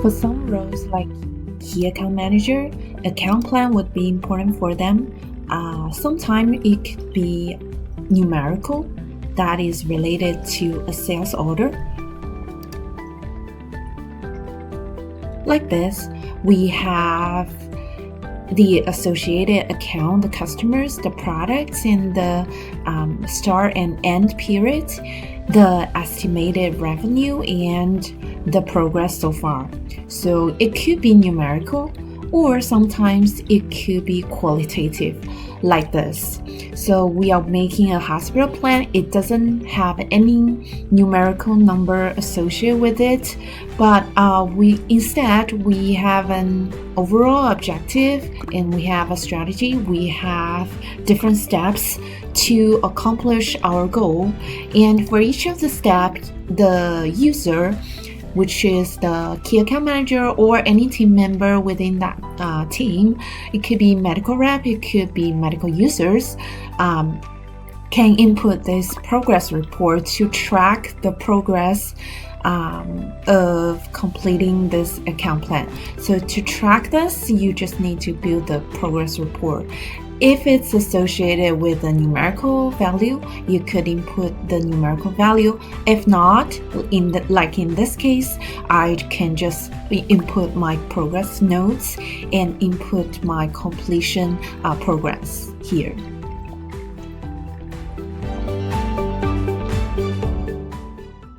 For some roles like key account manager, account plan would be important for them. Sometimes it could be numerical, that is related to a sales order. Like this, we have the associated account, the customers, the products, and the start and end period, the estimated revenue, and the progress so far. So it could be numerical, or sometimes it could be qualitative, like this. So we are making a hospital plan. It doesn't have any numerical number associated with it, but instead we have an overall objective, and we have a strategy. We have different steps to accomplish our goal, and for each of the steps, the user, which is the key account manager or any team member within that team, it could be medical rep, it could be medical users, can input this progress report to track the progress of completing this account plan. So to track this, you just need to build the progress report. If it's associated with a numerical value, you could input the numerical value. If not, like in this case, I can just input my progress notes and input my completion progress here.